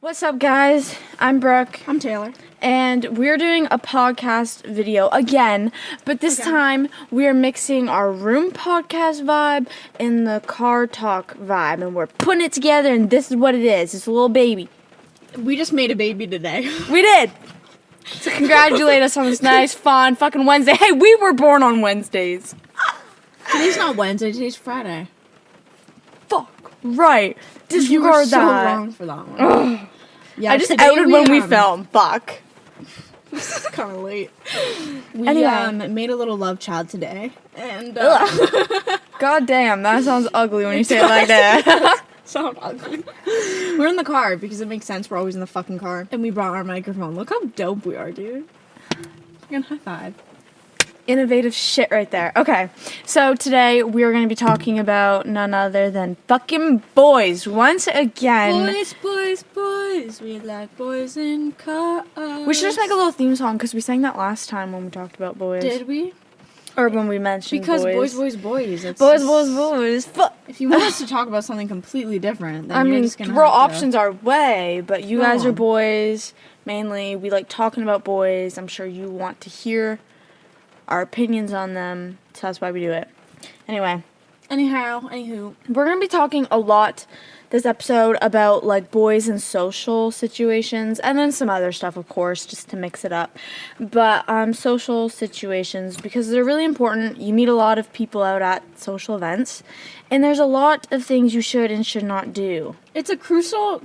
What's up, guys? I'm Brooke. I'm Taylor. And we're doing a podcast video again, but this time we're mixing our room podcast vibe and the car talk vibe, and we're putting it together, and this is what it is. It's a little baby. We just made a baby today. We did! So congratulate us on this nice, fun, fucking Wednesday. Hey, we were born on Wednesdays. Today's not Wednesday, today's Friday. Fuck. Right. You were Disregard so that. wrong for that one. Yeah, I just today outed when we film. Fuck. This is kind of late. We Anyway. made a little love child today, and God damn, that sounds ugly when you say it like that. sound ugly. We're in the car because it makes sense. We're always in the fucking car, and we brought our microphone. Look how dope we are, dude. Fucking high five. Innovative shit right there. Okay, so today we're going to be talking about none other than fucking boys. Once again. Boys, we like boys in cars. We should just make a little theme song because we sang that last time when we talked about boys. Did we? Or when we mentioned Because boys. boys. It's Boys, just- boys. Fuck. If you want us to talk about something completely different, then I you're mean, just gonna throw have to- options our way, but you Go guys are on. boys. Mainly, we like talking about boys. I'm sure you want to hear our opinions on them, so that's why we do it. Anyway. Anywho. We're going to be talking a lot this episode about, like, boys in social situations, and then some other stuff, of course, just to mix it up. But, social situations, because they're really important. You meet a lot of people out at social events, and there's a lot of things you should and should not do. It's a crucial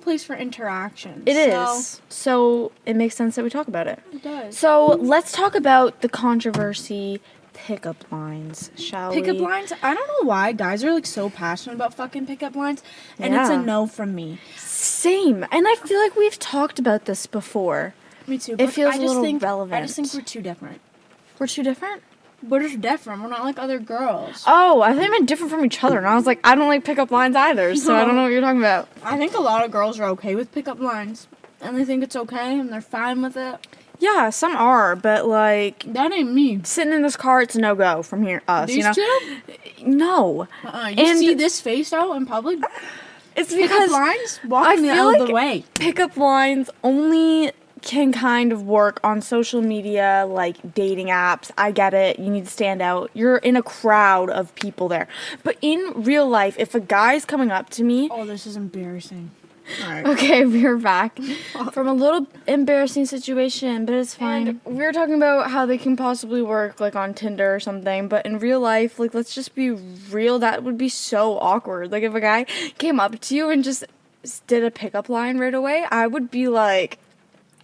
place for interaction. It is. So, it makes sense that we talk about it. It does. So, let's talk about the controversy pickup lines, shall we? Pickup lines? I don't know why guys are like so passionate about fucking pickup lines, and it's a Yeah. no from me. Same. And I feel like we've talked about this before. Me too. It but feels I a just little think, I relevant. just think we're too different. We're too different? We're just different. We're not like other girls. Oh, I think I meant different from each other. And I was like, I don't like pickup lines either, so I don't know what you're talking about. I think a lot of girls are okay with pickup lines, and they think it's okay, and they're fine with it. Yeah, some are, but like That ain't me. sitting in this car, it's a no-go from here. Us, These you know? two? No. You And- see this face out in public? It's Pickup because lines? I Walking feel out of like the way. pickup lines only can kind of work on social media, like dating apps. I get it. You need to stand out. You're in a crowd of people there. But in real life, if a guy's coming up to me, Oh, this is embarrassing. Alright. okay, we're back from a little embarrassing situation, but it's fine. And we were talking about how they can possibly work like on Tinder or something, but in real life, like let's just be real, that would be so awkward. Like if a guy came up to you and just did a pickup line right away, I would be like,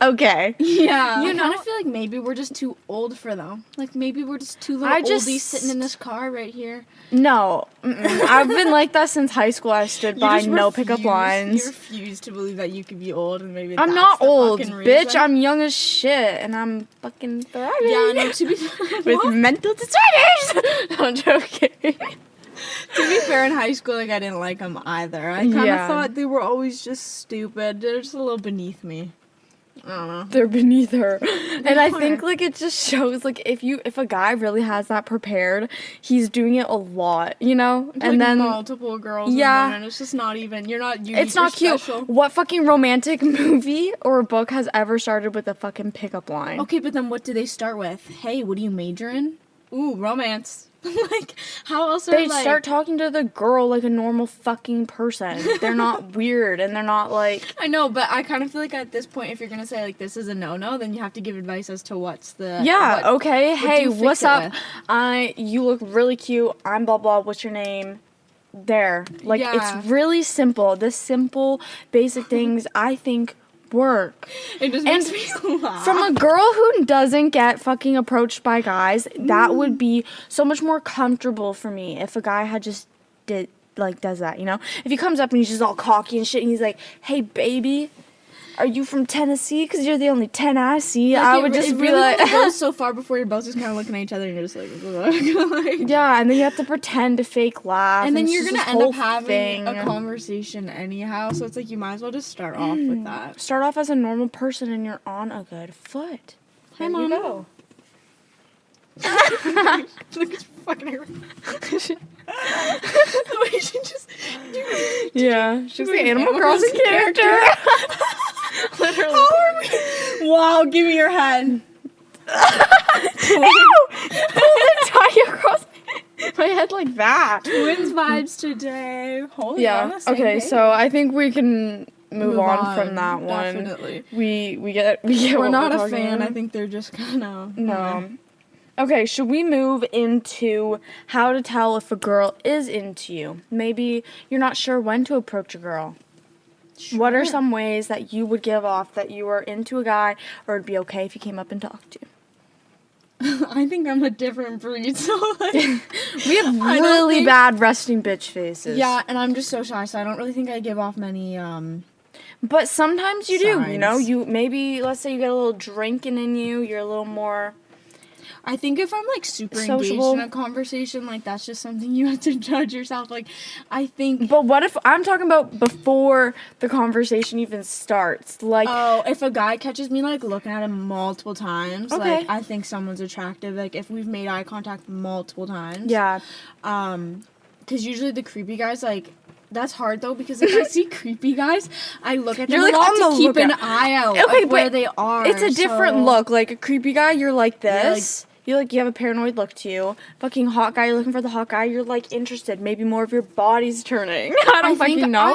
okay. Yeah, You I know- kind of feel like maybe we're just too old for them. Like maybe we're just two little I just- oldies sitting in this car right here. No, I've been like that since high school. I stood by just no pickup You lines. refuse to believe that you could be old, and maybe I'm that's not the old, fucking bitch. reason. I'm young as shit, and I'm fucking thriving. Yeah, no. To be With what? mental disorders. No, I'm joking. To be fair, in high school, like I didn't like them either. I kind of Yeah. thought they were always just stupid. They're just a little beneath me. I don't know. They're beneath her. And I are. think like it just shows like if a guy really has that prepared, he's doing it a lot, you know? Like And then multiple girls. Yeah. in one, and it's just not even. You're not unique. it's not or cute. special. What fucking romantic movie or book has ever started with a fucking pickup line? Okay, but then what do they start with? Hey, what do you major in? Ooh, romance. Like, how else are They like... start talking to the girl like a normal fucking person. They're not weird and they're not like I know, but I kind of feel like at this point, if you're gonna say like this is a no-no, then you have to give advice as to what's the yeah, what- okay. what do Hey, you fix what's it up? with? You look really cute. I'm blah blah. What's your name? There. Like Yeah. it's really simple. The simple basic things I think work. It just And makes me laugh. From a girl who doesn't get fucking approached by guys, that would be so much more comfortable for me if a guy had just does that, you know? If he comes up and he's just all cocky and shit and he's like, "Hey baby, are you from Tennessee? Because you're the only 10 I see." Like, I it would re- just it be really like only goes so far before you're both just kind of looking at each other and you're just like, like yeah, and then you have to pretend to fake laugh. and then it's you're just gonna this end whole up having thing. a conversation anyhow. So it's like you might as well just start off with that. Start off as a normal person and you're on a good foot. Hi, There you Mom. go. Look, it's fucking her. The way she just. Yeah, she's the Like Animal Animal Crossing Crossing character. give me your head. Ew! Pull the tie across my head like that. Twins vibes today. Holy on the same Okay, page. so I think we can move on from that one. Definitely. We get We're what not we're a talking fan. about. I think they're just kind of No. Okay, should we move into how to tell if a girl is into you? Maybe you're not sure when to approach a girl. Sure. What are some ways that you would give off that you are into a guy, or it'd be okay if you came up and talked to you? I think I'm a different breed, so like, We have really bad resting bitch faces. yeah, and I'm just so shy, so I don't really think I give off many But sometimes you do, you know? signs. You maybe, let's say you get a little drinking in you, you're a little more... I think if I'm like super Sociable. engaged in a conversation, like that's just something you have to judge yourself. Like, I think. But what if, I'm talking about before the conversation even starts, like... Oh, if a guy catches me like looking at him multiple times, Okay. like I think someone's attractive. Like if we've made eye contact multiple times. Yeah. Because usually the creepy guys like. That's hard though because if I see creepy guys, I look at them You're, like, a lot on to the keep an lookout. eye out Okay, of where but they are. It's a different so- look. Like a creepy guy, you're like Yeah, like- this. You have a paranoid look to you. Fucking hot guy, you're looking for the hot guy. You're like interested. Maybe more of your body's turning. I don't fucking know.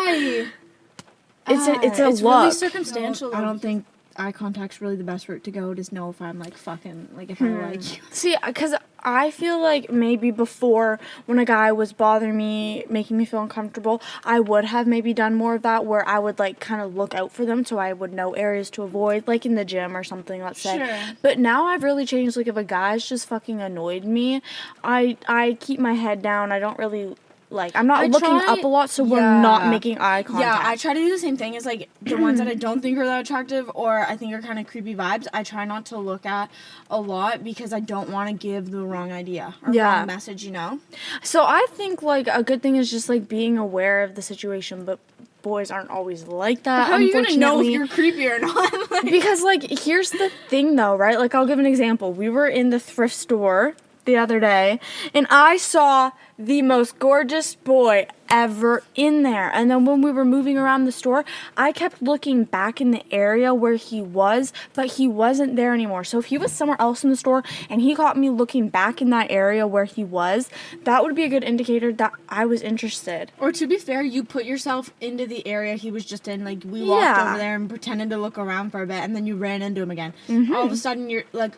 It's a It's look. really circumstantial. I don't think eye contact's really the best route to go. Just know if I'm like fucking like if I like you. See, because I feel like maybe before when a guy was bothering me, making me feel uncomfortable, I would have maybe done more of that where I would like kind of look out for them so I would know areas to avoid, like in the gym or something, let's say. Sure. But now I've really changed. Like if a guy's just fucking annoyed me, I keep my head down. I don't really like, I'm not looking up a lot, so we're not making eye contact. Yeah, I try to do the same thing as like the ones that I don't think are that attractive or I think are kind of creepy vibes. I try not to look at a lot because I don't want to give the wrong idea or wrong message, you know? So I think like a good thing is just like being aware of the situation, but boys aren't always like that. How are you gonna know if unfortunately. you're creepy or not? Like, Because, like, here's the thing, though, right? Like, I'll give an example. We were in the thrift store the other day, and I saw the most gorgeous boy ever in there. And then when we were moving around the store, I kept looking back in the area where he was, but he wasn't there anymore. So if he was somewhere else in the store and he caught me looking back in that area where he was, that would be a good indicator that I was interested. or to be fair, you put yourself into the area he was just in. Like, we walked Yeah. over there and pretended to look around for a bit, and then you ran into him again. Mm-hmm. All of a sudden, you're like,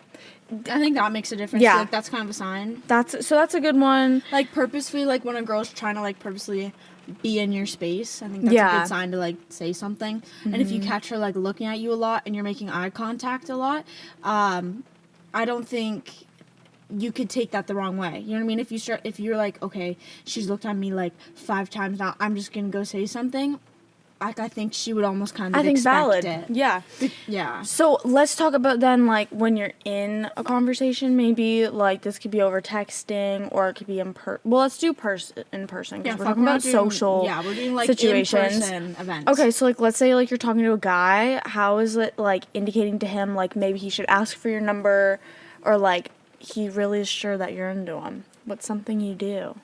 I think that makes a difference. Yeah. Like, that's kind of a sign. That's a good one. Like, purposefully, like, when a girl's trying to, like, purposely be in your space, I think that's a Yeah. good sign to, like, say something. And if you catch her, like, looking at you a lot and you're making eye contact a lot, I don't think you could take that the wrong way. You know what I mean? If you're like, okay, she's looked at me, like, 5 times now, I'm just gonna go say something, like, I think she would almost kind of I think expect valid. it. Yeah. Yeah. So let's talk about then, like, when you're in a conversation, maybe, like, this could be over texting, or it could be in well, let's do in person, because we're fuck, talking not about doing- social Yeah, we're doing, like, situations. in-person events. Okay, so, like, let's say, like, you're talking to a guy, how is it, like, indicating to him, like, maybe he should ask for your number, or, like, he really is sure that you're into him? What's something you do?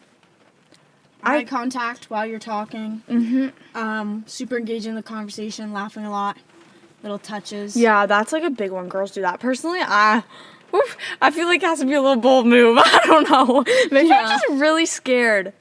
Eye contact while you're talking. Mm-hmm. Super engaging in the conversation, laughing a lot. Little touches. Yeah, that's, like, a big one. Girls do that. Personally, I feel like it has to be a little bold move. I don't know. Maybe I'm just really scared.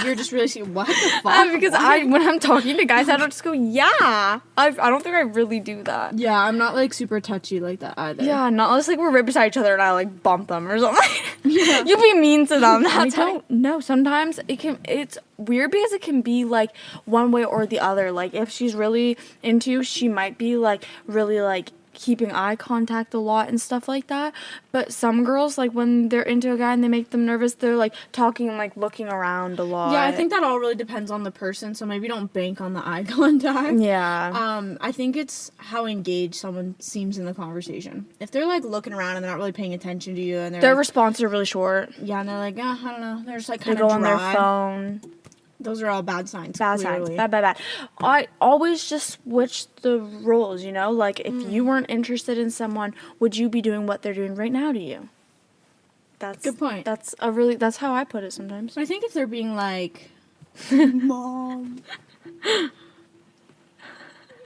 You're just really what the fuck? Because when I'm talking to guys, I don't just go, yeah. I don't think I really do that. Yeah, I'm not like super touchy like that either. Yeah, not unless like we're right beside each other and I like bump them or something. Yeah. You be mean to them. That's how. No, sometimes it's weird because it can be like one way or the other. Like if she's really into you, she might be like really like keeping eye contact a lot and stuff like that. But some girls, like when they're into a guy and they make them nervous, they're like talking and like looking around a lot. Yeah, I think that all really depends on the person, so maybe don't bank on the eye contact. Yeah. I think it's how engaged someone seems in the conversation. If they're like looking around and they're not really paying attention to you and Their like, responses are really short. yeah, and they're like, I don't know. They're just like They kind go of on dry. their phone. Those are all bad signs. Bad clearly. signs. Bad. I always just switch the roles, you know? Like, if you weren't interested in someone, would you be doing what they're doing right now to you? That's Good point. That's how I put it sometimes. I think if they're being like, Mom.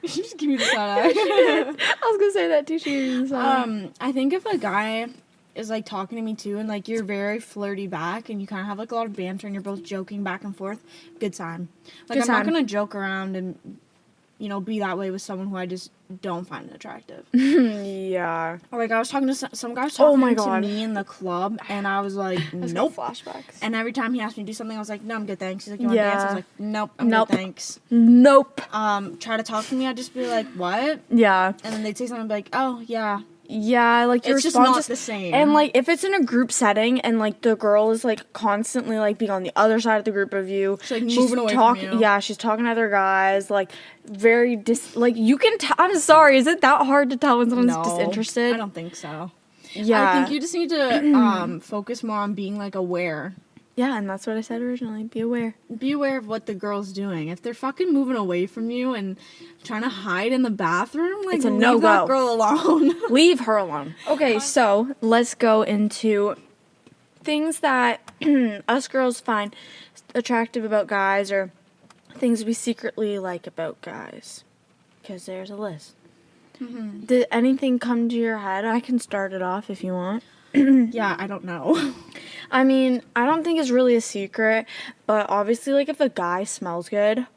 Just give me the side eye. I was gonna say that too. She gave me the side eye. I think if a guy is like talking to me too, and like you're very flirty back, and you kind of have like a lot of banter, and you're both joking back and forth, good sign. Like I'm not gonna joke around and be that way with someone who I just don't find attractive. Yeah. Or like I was talking to some guy was talking to me in the club, and I was like, nope. Flashbacks. And every time he asked me to do something, I was like, no, I'm good, thanks. He's like, you want to dance? I was like, nope, I'm good, thanks. Nope. Try to talk to me, I'd just be like, what? Yeah. And then they'd say something like, oh yeah. Yeah, like your it's just response not the same. And like if it's in a group setting and like the girl is like constantly like being on the other side of the group of you, she's like moving away from you. Yeah, she's talking to other guys, like very like you can. I'm sorry, is it that hard to tell when someone's disinterested? I don't think so. Yeah, I think you just need to focus more on being like aware. Yeah, and that's what I said originally. Be aware. Be aware of what the girl's doing. If they're fucking moving away from you and trying to hide in the bathroom, like, it's a leave no-go. that girl alone. Leave her alone. Okay, so let's go into things that us girls find attractive about guys or things we secretly like about guys. Because there's a list. Mm-hmm. Did anything come to your head? I can start it off if you want. Yeah, I don't know. I mean, I don't think it's really a secret, but obviously, like, if a guy smells good,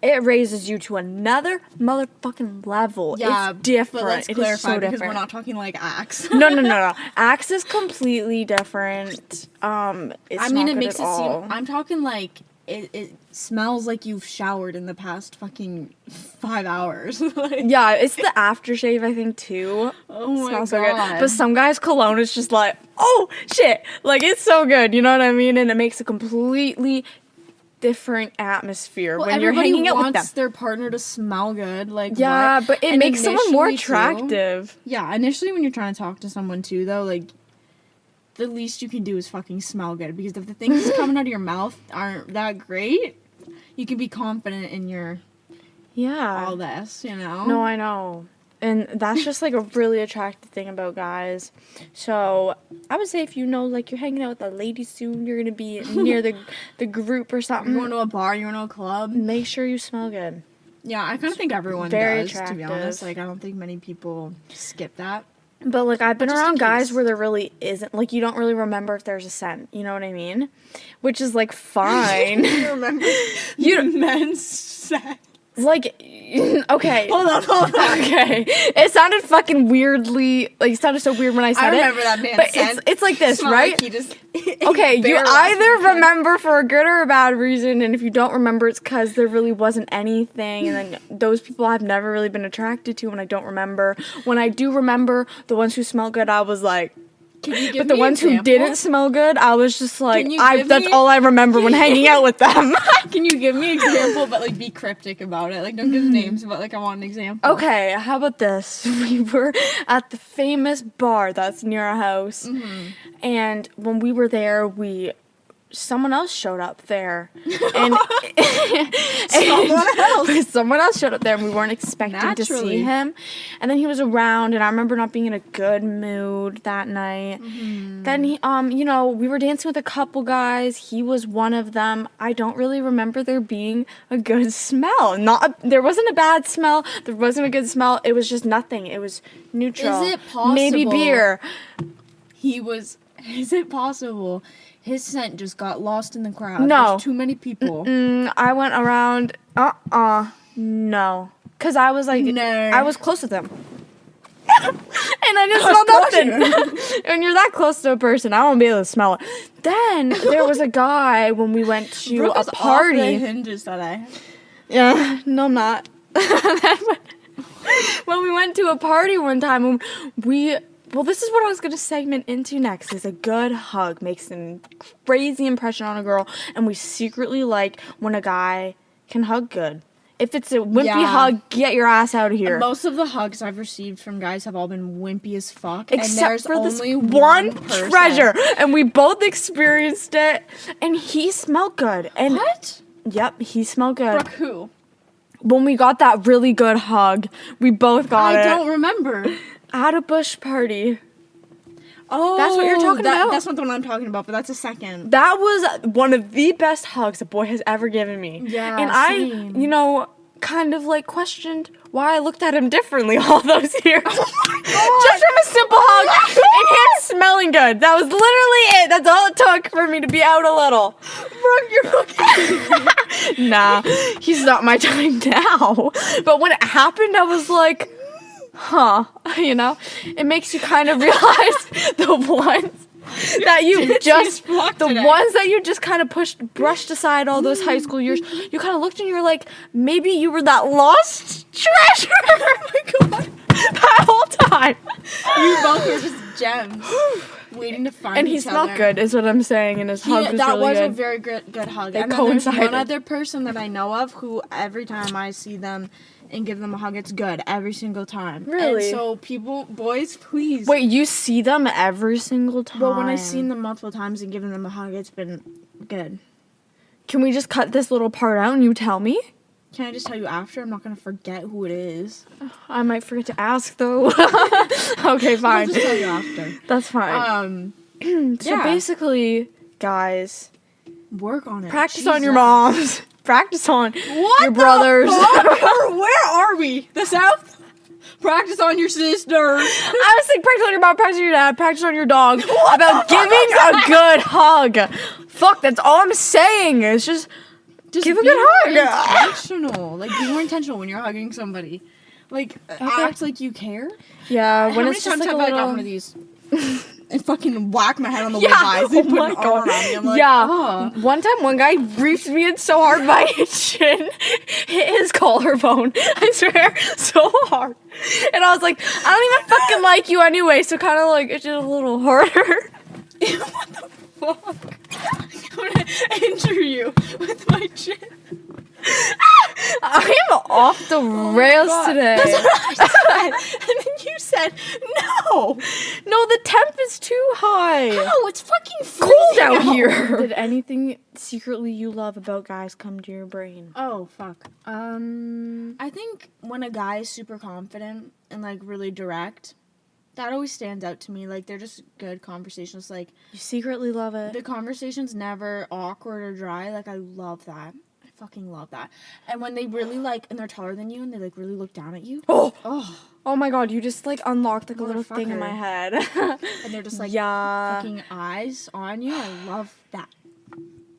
it raises you to another motherfucking level. Yeah, it's different. But let's clarify so because we're not talking like Axe. No. Axe is completely different. It's it makes it seem. I'm talking like it smells like you've showered in the past fucking 5 hours. Like, yeah, it's the aftershave, I think, too. Oh my god. So good. But some guys' cologne is just like, oh shit, like it's so good, you know what I mean? And it makes a completely different atmosphere when you're hanging out with them. Everybody wants their partner to smell good, like yeah, but it makes someone more attractive. Too, yeah, initially when you're trying to talk to someone too, though, like the least you can do is fucking smell good, because if the things coming out of your mouth aren't that great, you can be confident in your all this, you know? No, I know. And that's just like a really attractive thing about guys. So I would say if like you're hanging out with a lady soon, you're gonna be near the group or something. You're going to a bar, you're going to a club. Make sure you smell good. Yeah, I kind of think everyone Very does, attractive. to be honest. Like, I don't think many people skip that. But, like, I've been around guys where there really isn't. Like, you don't really remember if there's a scent. You know what I mean? Which is, like, fine. You remember men's scent. Like, okay. Hold on. Okay. It sounded fucking weirdly, like, it sounded so weird when I said it. I remember that man's scent. But it's like this, right? Like okay, you either remember for a good or a bad reason, and if you don't remember, it's because there really wasn't anything, and then those people I've never really been attracted to when I don't remember. When I do remember, the ones who smell good, I was like... But the ones who didn't smell good, I was just like, that's all I remember when hanging out with them. Can you give me an example, but like be cryptic about it? Like don't give names, but like I want an example. Okay, how about this? We were at the famous bar that's near our house, and when we were there, someone else showed up there. And someone else showed up there and we weren't expecting to see him. And then he was around and I remember not being in a good mood that night. Then he we were dancing with a couple guys. He was one of them. I don't really remember there being a good smell. There wasn't a bad smell. There wasn't a good smell. It was just nothing. It was neutral. Is it possible? Maybe beer. Is it possible? His scent just got lost in the crowd. No. There's too many people. I went around, no. Because I was like, I was close with him. And I didn't smell nothing. When you're that close to a person, I won't be able to smell it. Then there was a guy when we went to Brooke a party. Off the hinges today. Yeah, no, I'm not. When we went to a party one time, well, this is what I was going to segment into next, is a good hug makes a crazy impression on a girl, and we secretly like when a guy can hug good. If it's a wimpy hug, get your ass out of here. Most of the hugs I've received from guys have all been wimpy as fuck. Except and there's for only this one person. treasure, and we both experienced it, and he smelled good. And what? Yep, he smelled good. Brooke, who? When we got that really good hug, we both got it. I don't remember. At a bush party. Oh, that's what you're talking about? That's not the one I'm talking about, but that's a second. That was one of the best hugs a boy has ever given me. Yeah, and same. kind of like questioned why I looked at him differently all those years. Just from a simple hug and him smelling good. That was literally it. That's all it took for me to be out a little. Brooke, you're fucking Nah, he's not my type now. But when it happened, I was like, huh, you know? It makes you kind of realize the ones that you just, the ones that you just kind of brushed aside all those high school years. You kind of looked and you were like, maybe you were that lost treasure. Oh my God. That whole time. You both were just gems. Waiting to find and each he smelled other. good, is what I'm saying, and his hug was that really was good. a very good hug. They and then there's coincided. one other person that I know of who every time I see them and give them a hug, it's good every single time. Really? And so boys, please. Wait, you see them every single time? Well, when I've seen them multiple times and given them a hug, it's been good. Can we just cut this little part out and you tell me? Can I just tell you after? I'm not going to forget who it is. I might forget to ask, though. Okay, fine. I'll just tell you after. That's fine. So yeah. basically, guys, Work on it. practice on your moms. Practice on What your brothers. Where are we? The South? Practice on your sisters. I was saying practice on your mom, practice on your dad, practice on your dog. About giving a good hug. Fuck, that's all I'm saying. It's just give a be good more hug. intentional. Like, be more intentional when you're hugging somebody. Like, act like you care. Yeah, How when many it's just times like a have I got little... one of these and fucking whack my head on the Yeah, way by? They oh put my an God. arm around me. I'm like, Yeah. oh. One time, one guy reached me in so hard my chin hit his collarbone. I swear, so hard. And I was like, I don't even fucking like you anyway, so kind of like, it's just a little harder. What the fuck? I'm gonna injure you with my chin. I am off the rails today. That's what I said. And then you said, no. No, the temp is too high. No, it's fucking freezing Cold out here. Did anything secretly you love about guys come to your brain? Oh, fuck. I think when a guy is super confident and, like, really direct, that always stands out to me. Like, they're just good conversations. Like, You secretly love it. the conversation's never awkward or dry. Like, I love that. I fucking love that. And when they really, like, and they're taller than you and they, like, really look down at you. Oh. Oh my God, you just, like, unlocked, like, a little thing in Motherfucker. my head. And they're just, like, Yeah. fucking eyes on you. I love that.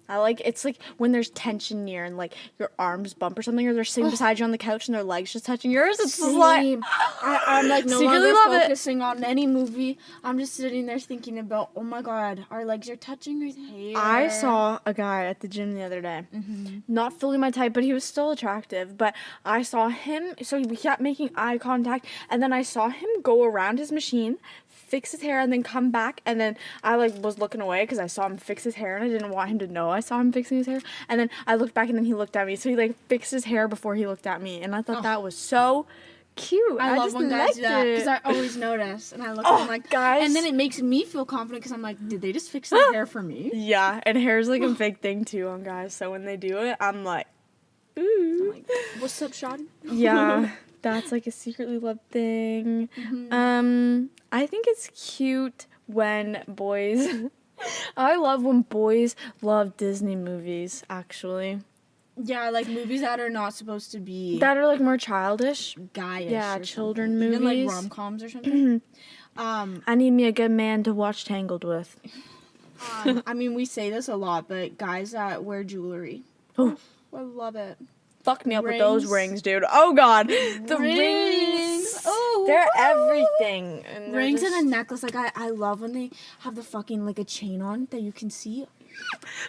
I like, it's like when there's tension near and like your arms bump or something, or they're sitting beside you on the couch and their legs just touching yours. It's just like, Same. I'm like no Secretly longer love it. focusing on any movie. I'm just sitting there thinking about, oh my God, our legs are touching right here. I saw a guy at the gym the other day. Not fully my type, but he was still attractive. But I saw him, so we kept making eye contact, and then I saw him go around his machine, fix his hair, and then come back, and then I like was looking away because I saw him fix his hair and I didn't want him to know I saw him fixing his hair, and then I looked back and then he looked at me, so he like fixed his hair before he looked at me, and I thought that was so cute. I love just when guys liked do that because it. I always notice, and I look at them like, guys. and then it makes me feel confident because I'm like, did they just fix their hair for me? Yeah, and hair's like a big thing too on guys, so when they do it, I'm like, ooh. I'm like, what's up, Sean? Yeah, that's like a secretly loved thing. I think it's cute when boys I love when boys love Disney movies, actually. Yeah, like movies that are not supposed to be That are like more childish. guyish. Yeah, or children something. movies. Even like rom-coms or something. I need me a good man to watch Tangled with. I mean, we say this a lot, but guys that wear jewelry. Oh. I love it. Fuck me up with those rings, dude. Oh God, the rings. Oh, They're everything. And they're Rings just... and a necklace. Like I love when they have the fucking like a chain on that you can see.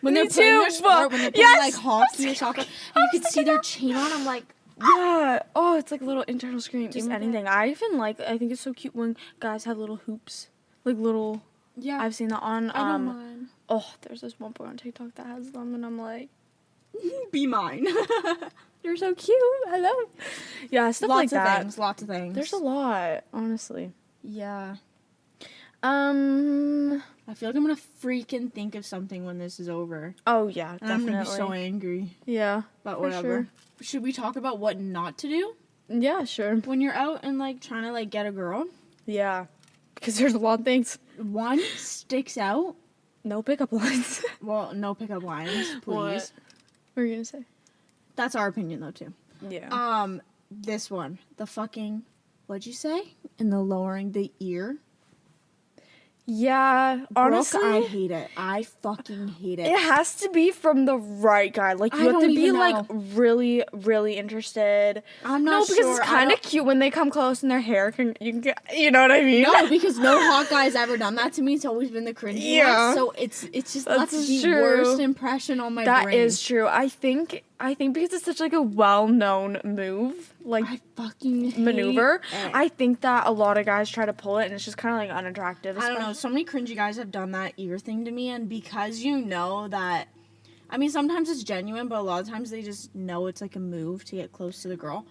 When Me they're playing too, their sport, when they're playing yes! like hockey or soccer, and you can see their chain on. I'm like, Yeah. Oh, it's like a little internal screen. Just Give me anything. I think it's so cute when guys have little hoops, like little. yeah, I've seen that on. I don't mind. Oh, there's this one boy on TikTok that has them, and I'm like, Be mine. you're so cute. Hello. Yeah, stuff like that. Lots of things. There's a lot, honestly. Yeah. Um. I feel like I'm gonna freaking think of something when this is over. Oh yeah, And definitely. I'm gonna be so angry. Yeah. But for whatever. sure. Should we talk about what not to do Yeah, sure. when you're out and like trying to like get a girl? Yeah, because there's a lot of things. One sticks out. No pickup lines. Well, no pickup lines, please. What were you gonna say? That's our opinion though too. Yeah. This one. The fucking, what'd you say? In the lowering the ear. Yeah, honestly, Brooke, I hate it. I fucking hate it. it has to be from the right guy. Like, you I have to don't be, even like, know. really, really interested. I'm No, not because sure. it's kind of cute when they come close and their hair can, you can get, you know what I mean? No, because no hot guy's ever done that to me. It's always been the cringy Yeah. one. So it's just That's left the true. worst impression on my brain. That is true. I think because it's such, like, a well-known move, like, I fucking hate maneuver, it. I think that a lot of guys try to pull it, and it's just kind of, like, unattractive. I don't know. So many cringy guys have done that ear thing to me, and because you know that, I mean, sometimes it's genuine, but a lot of times they just know it's like a move to get close to the girl.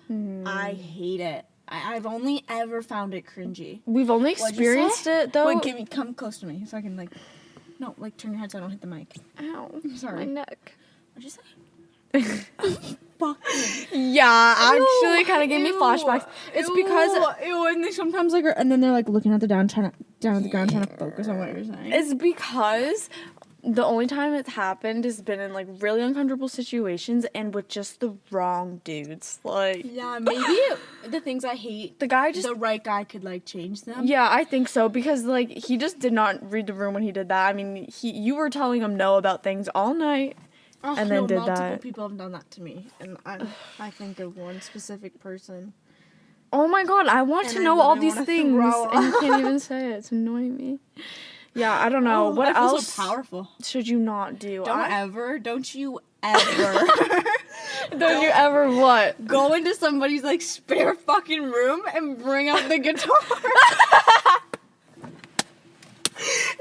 I hate it. I've only ever found it cringy. We've only What'd you experienced say? it, though. Wait, come close to me so I can, like, no, like, turn your head so I don't hit the mic. Ow. Sorry. My neck. What'd you say? Fucking. Yeah, actually kind of gave me Ew. flashbacks. It's because Ew, and they sometimes like, and then they're like looking at the down at the ground, trying to focus on what you're saying. it's because the only time it's happened has been in, like, really uncomfortable situations and with just the wrong dudes. Like, Yeah, maybe the things I hate, the guy just, the right guy could like change them. yeah, I think so, because, like, he just did not read the room when he did that. I mean, you were telling him no about things all night. Oh, And then no, did multiple that. people have done that to me, and I think of one specific person. Oh my god, I want And to I know all literally these wanna things, throw and you can't even say it. It's annoying me. Yeah, I don't know. What I feel else so powerful. should you not do? Don't you ever Don't you ever what? go into somebody's like spare fucking room and bring out the guitar.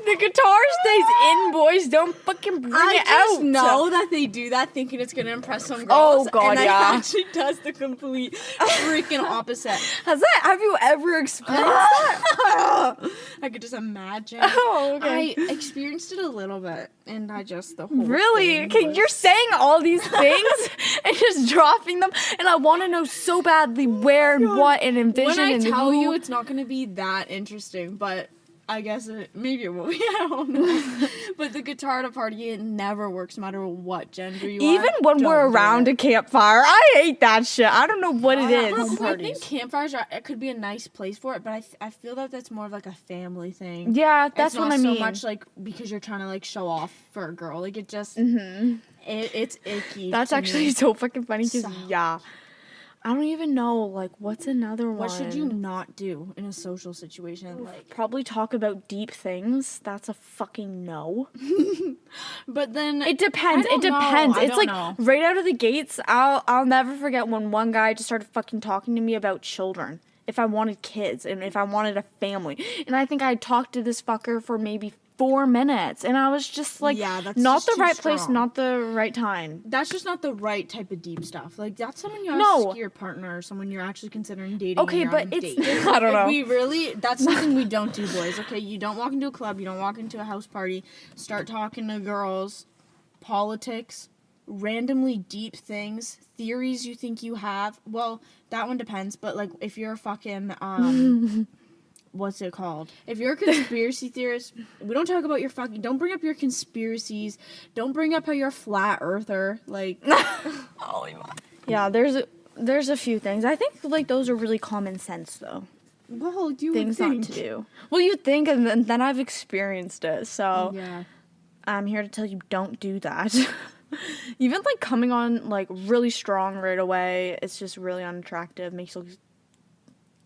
The guitar stays in, boys. Don't fucking bring I it just out. know that they do that thinking it's gonna impress some girls. Oh, God, and it yeah. actually does the complete freaking opposite. Have you ever experienced that? I could just imagine. Oh, okay. I experienced it a little bit, and I just the whole Really? thing Okay, was- you're saying all these things and just dropping them, and I want to know so badly where and what and envision When I and tell who. you, it's not gonna be that interesting, but I guess maybe it will be. I don't know. But the guitar at a party, it never works, no matter what gender you are. Even when Don't we're do around it. a campfire, I hate that shit. I don't know what it is. I think campfires it could be a nice place for it, but I feel that that's more of like a family thing. Yeah, that's it's what not I mean. so much like because you're trying to like show off for a girl. Like it just it's icky. That's to actually me. so fucking funny because, So- yeah. I don't even know, like, what's another one? What should you not do in a social situation? Like, Probably talk about deep things. That's a fucking no. but then It depends. I It don't know. depends. I It's don't like know. right out of the gates. I'll never forget when one guy just started fucking talking to me about children. If I wanted kids and if I wanted a family. And I think I talked to this fucker for maybe 4 minutes. And I was just like, Yeah, that's not just the too right place, strong. not the right time. That's just not the right type of deep stuff. Like that's someone you No. ask your partner or someone you're actually considering dating. Okay, and you're but on a it's- date. I don't Like, know. We really that's something we don't do, boys. Okay, you don't walk into a club, you don't walk into a house party, start talking to girls, politics, randomly deep things, theories you think you have. Well, that one depends, but like if you're a fucking what's it called? If you're a conspiracy theorist, we don't talk about your fucking. Don't bring up your conspiracies. Don't bring up how you're a flat earther. Like, Yeah, there's a few things. I think like those are really common sense though. well, you Things would think. not to do. Well, you think, and then I've experienced it, so Yeah. I'm here to tell you don't do that. Even like coming on like really strong right away, it's just really unattractive. Makes you look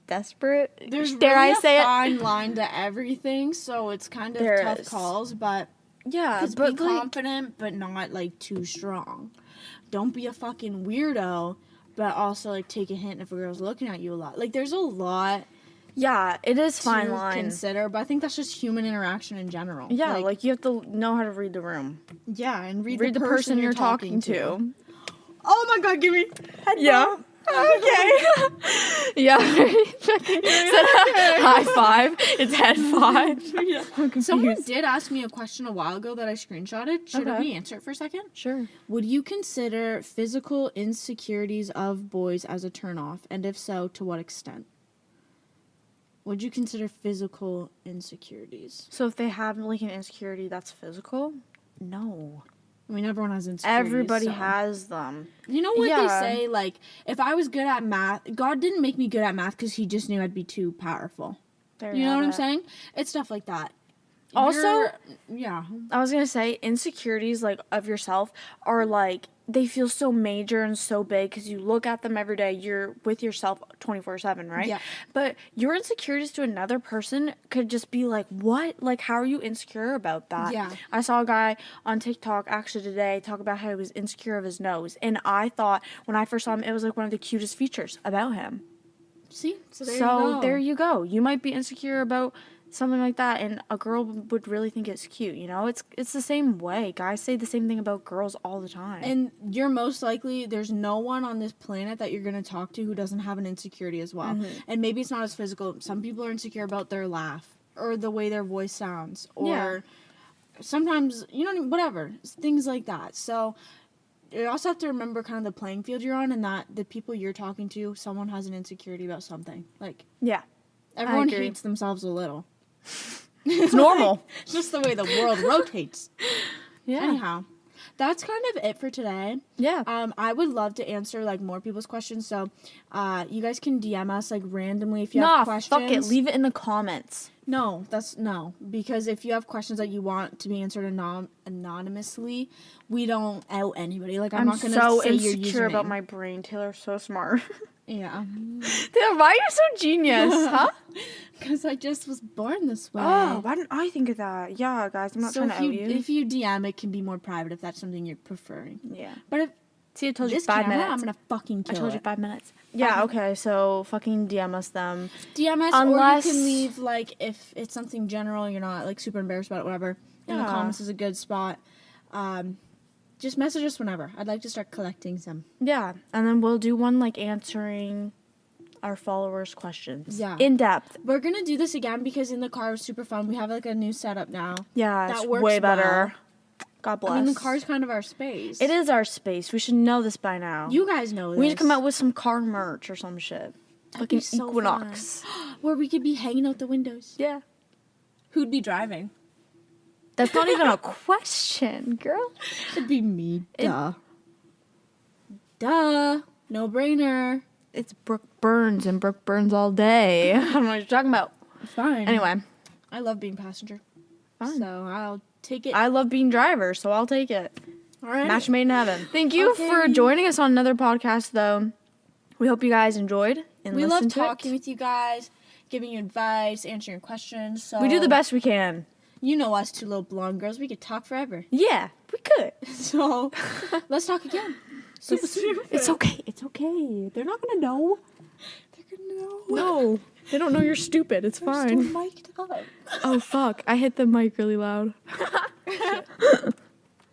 desperate. There's Dare really I say a it? fine line to everything, so it's kind of There tough is. calls, but Yeah, just but be like, confident, but not like too strong. Don't be a fucking weirdo, but also like take a hint if a girl's looking at you a lot. Like there's a lot yeah, it is fine to line. consider, but I think that's just human interaction in general. Yeah, like you have to know how to read the room. yeah, and read Read the person you're talking to. Oh my god, give me headphones. Yeah. Okay. Yeah. Said high five. It's head five. Yeah. I'm confused. Someone did ask me a question a while ago that I screenshotted. Should Okay. we answer it for a second? Sure. Would you consider physical insecurities of boys as a turnoff? And if so, to what extent? Would you consider physical insecurities? So if they have like an insecurity that's physical, no. I mean, everyone has insecurities. Everybody has them. You know what they Yeah. say? Like, if I was good at math, God didn't make me good at math because he just knew I'd be too powerful. There You know have what I'm it. saying? It's stuff like that. Also, yeah. I was gonna say insecurities like of yourself are like they feel so major and so big because you look at them every day. You're with yourself 24/7, right? Yeah. But your insecurities to another person could just be like, what? Like, how are you insecure about that? Yeah. I saw a guy on TikTok actually today talk about how he was insecure of his nose, and I thought when I first saw him, it was like one of the cutest features about him. See? So There you go. You might be insecure about something like that, and a girl would really think it's cute, you know? It's the same way. Guys say the same thing about girls all the time. And you're most likely, there's no one on this planet that you're going to talk to who doesn't have an insecurity as well. Mm-hmm. And maybe it's not as physical. Some people are insecure about their laugh or the way their voice sounds. Or sometimes, whatever. Things like that. So you also have to remember kind of the playing field you're on and that the people you're talking to, someone has an insecurity about something. Like, yeah. everyone agree. hates themselves a little. It's normal. It's just the way the world rotates. Yeah. Anyhow, that's kind of it for today. Yeah. I would love to answer like more people's questions. So, you guys can DM us like randomly if you have questions. Fuck it. Leave it in the comments. No, because if you have questions that you want to be answered anonymously, we don't out anybody. Like I'm not gonna so say your insecure username. about my brain. Taylor's so smart. Yeah, Taylor, why are you so genius? Huh? because I just was born this way. Oh, why didn't I think of that? Yeah, guys, I'm not so trying to out you. if you DM, it can be more private if that's something you're preferring. Yeah. But if See, I told you this 5 camera, minutes. I'm gonna fucking kill I told you it. 5 minutes. Yeah, okay, so fucking DM us them. DM us, Unless- or you can leave, like, if it's something general, you're not, like, super embarrassed about it, whatever. In the Yeah. comments is a good spot. Just message us whenever. I'd like to start collecting some. Yeah, and then we'll do one, like, answering our followers' questions. Yeah. In depth. We're gonna do this again because in the car was super fun. We have, like, a new setup now. Yeah, That it's works way better. well. God bless. I mean, the car's kind of our space. It is our space. We should know this by now. You guys know this. We need to come out with some car merch or some shit. That'd be Fucking so Equinox. where we could be hanging out the windows. Yeah. Who'd be driving? That's not even a question, girl. It'd be me. Duh. No brainer. It's Brooke Burns and Brooke Burns all day. I don't know what you're talking about. Fine. Anyway. I love being passenger. Fine. So I'll take it. I love being driver, so I'll take it. All right. Match made in heaven. Thank you for joining us on another podcast, though. We hope you guys enjoyed and We listened love to talking it. with you guys, giving you advice, answering your questions. So We do the best we can. You know us, two little blonde girls. We could talk forever. Yeah, we could. So let's talk again. Super stupid. It's okay. It's okay. They're not gonna know. They're gonna know. No, they don't know you're stupid. It's They're fine. still mic'd up. Oh fuck! I hit the mic really loud.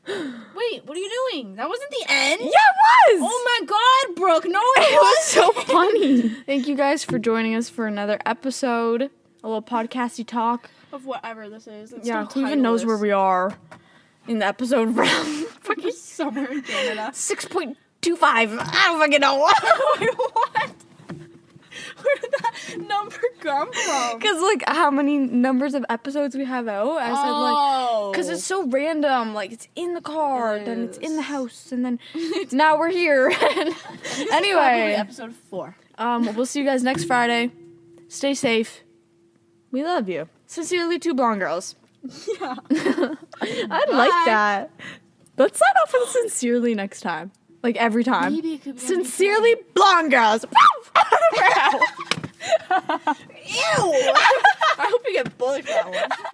Wait, what are you doing? That wasn't the end. Yeah, it was. Oh my God, Brooke! No, It was so funny. Thank you guys for joining us for another episode. A little podcasty talk. of whatever this is. Let's Yeah, still who even knows title where this. we are in the episode round? Fucking somewhere in Canada. 6.25. I don't fucking know. Wait, what? Where did that number come from? Because, like, how many numbers of episodes we have out? I said, like, because it's so random. Like, it's in the car, It then it's in is. the house, and then now we're here. Probably Anyway, episode 4. we'll see you guys next Friday. Stay safe. We love you. Sincerely, two blonde girls. Yeah. I like that. Let's sign off on sincerely next time. Like, every time. Maybe it could be Sincerely, blonde girls. Ew! I hope you get bullied for that one.